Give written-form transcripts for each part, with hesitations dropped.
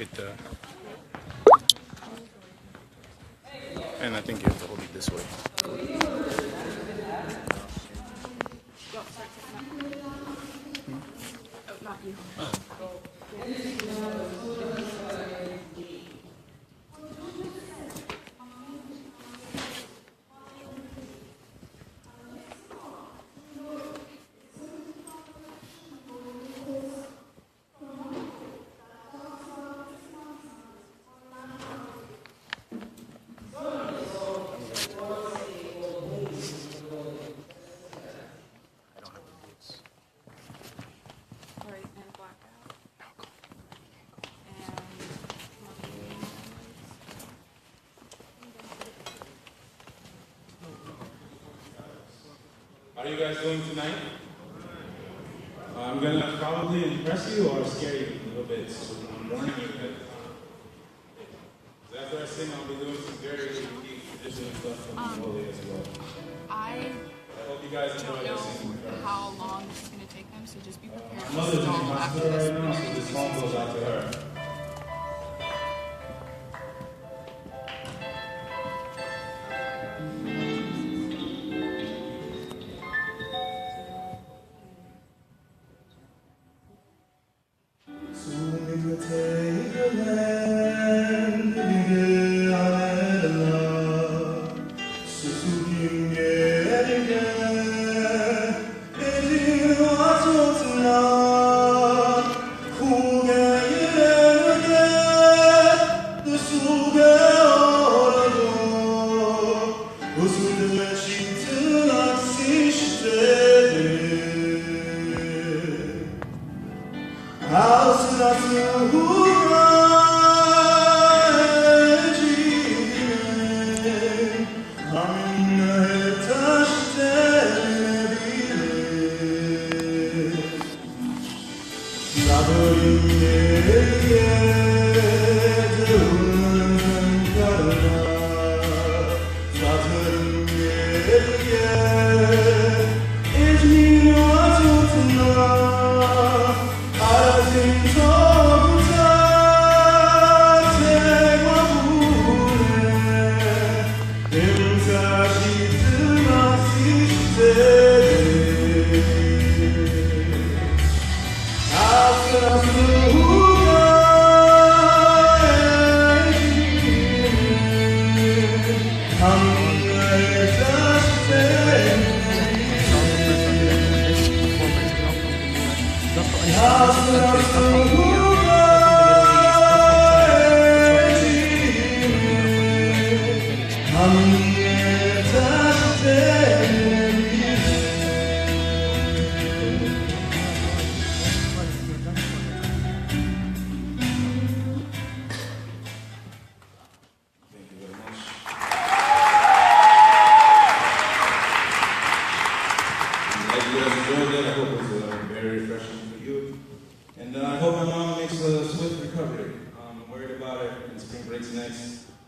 hit the... And I think you have to hold it this way. Not you. Right, and blackout. How are you guys doing tonight? I'm gonna probably impress you or scare you a little bit, so I'm warning you that after I sing, I'll be doing some very unique traditional stuff from Mongolia as well. I hope you guys enjoy don't know listening. how long this is going to take them, so just be prepared My for mother's in the stall after hospital this. right now, so this song goes out to her.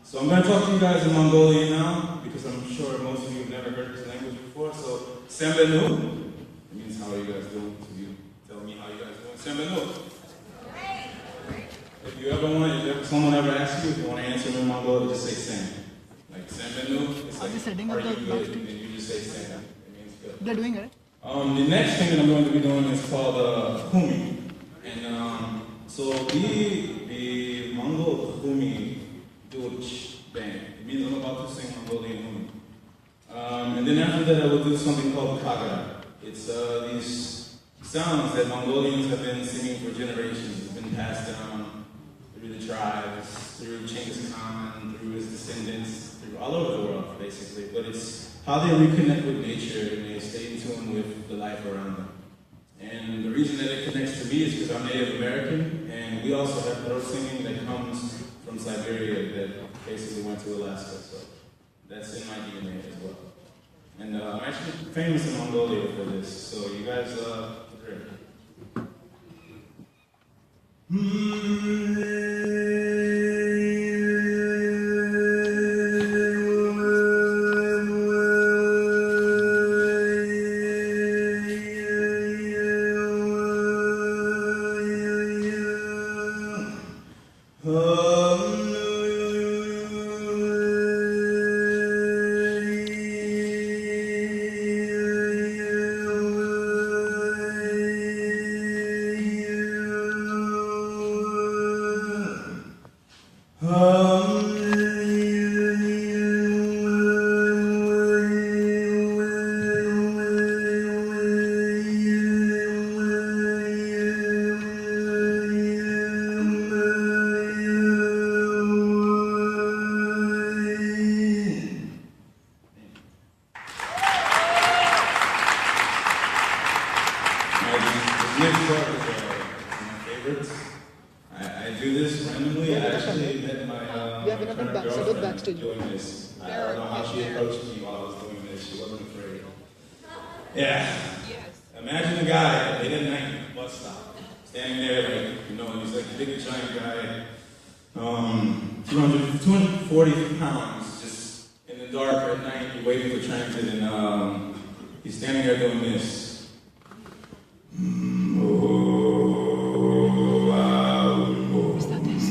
So I'm going to talk to you guys in Mongolian now, because I'm sure most of you have never heard this language before. So, Sembenu, it means how are you guys doing? So you tell me how you guys doing. Sembenu. If you ever want, if someone ever asks you, if you want to answer in Mongolian, just say Sem. Like Sembenu, it's like, are you good? And you just say Sem. It means good. They're doing it. The next thing that I'm going to be doing is called Humi. And so the Mongol Humi Dutch band. It means I'm about to sing Mongolian Humi. And then after that I will do something called Kaga. It's these sounds that Mongolians have been singing for generations. It's been passed down through the tribes, through Genghis Khan, through his descendants, through all over the world basically. But it's how they reconnect with nature and they stay in tune with the life around them. And the reason that it connects to me is because I'm Native American, and we also have throat singing that comes from Siberia that basically went to Alaska, so that's in my DNA as well. And I'm actually famous in Mongolia for this, so you guys agree. next part is my favorites. I do this randomly. I actually met my current girlfriend doing this. I don't know how she approached me while I was doing this. She wasn't afraid. Yeah. Yes. Imagine a guy late at night, bus stop, standing there like, you know, he's like a big giant guy, 240 pounds, just in the dark at night, waiting for transit, and he's standing there doing this. Is that this?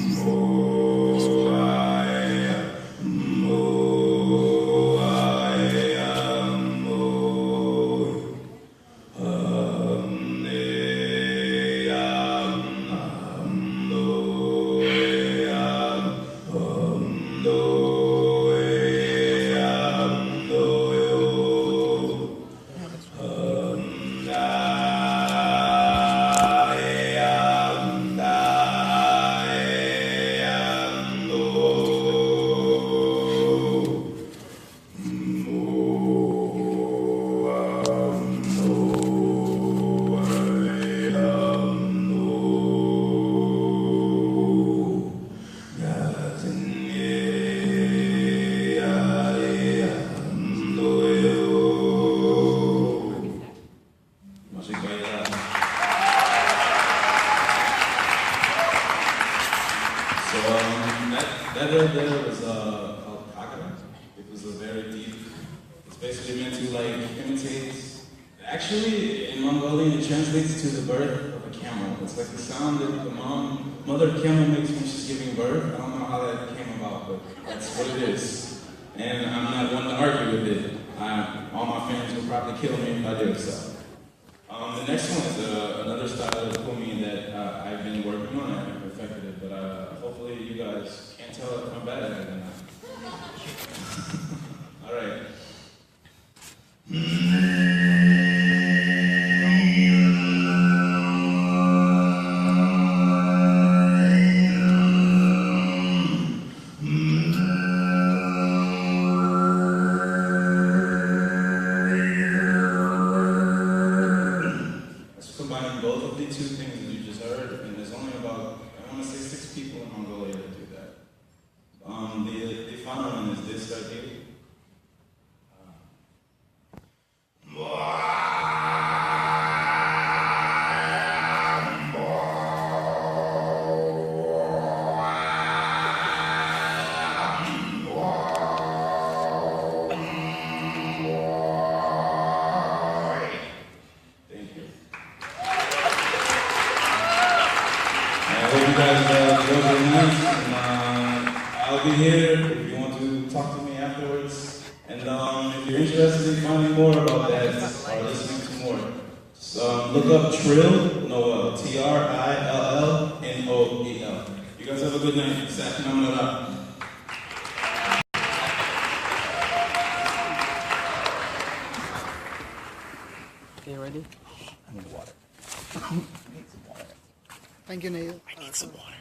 That right there was called Kagara. It was a very deep, it's basically meant to like imitate, actually in Mongolian it translates to the birth of a camel. It's like the sound that the mother camel makes when she's giving birth. I don't know how that came about, but that's what it is. And I'm not one to argue with it. All my fans will probably kill me if I do so. The next one is another style of kumi that I've been working on. I haven't perfected it, but hopefully you guys can't tell if I'm bad at it or not. All right. Combining both of the two things that you just heard, and there's only about, I want to say 6 people in Mongolia that do that. The final one is this right here. I hope you guys enjoy the night, and I'll be here if you want to talk to me afterwards. And if you're interested in finding more about that or listening to more, just look up Trill Noel, TRILLNOEL. You guys have a good night. Sakinamara. Okay, ready? I need water. Thank you, Neil. I need some water.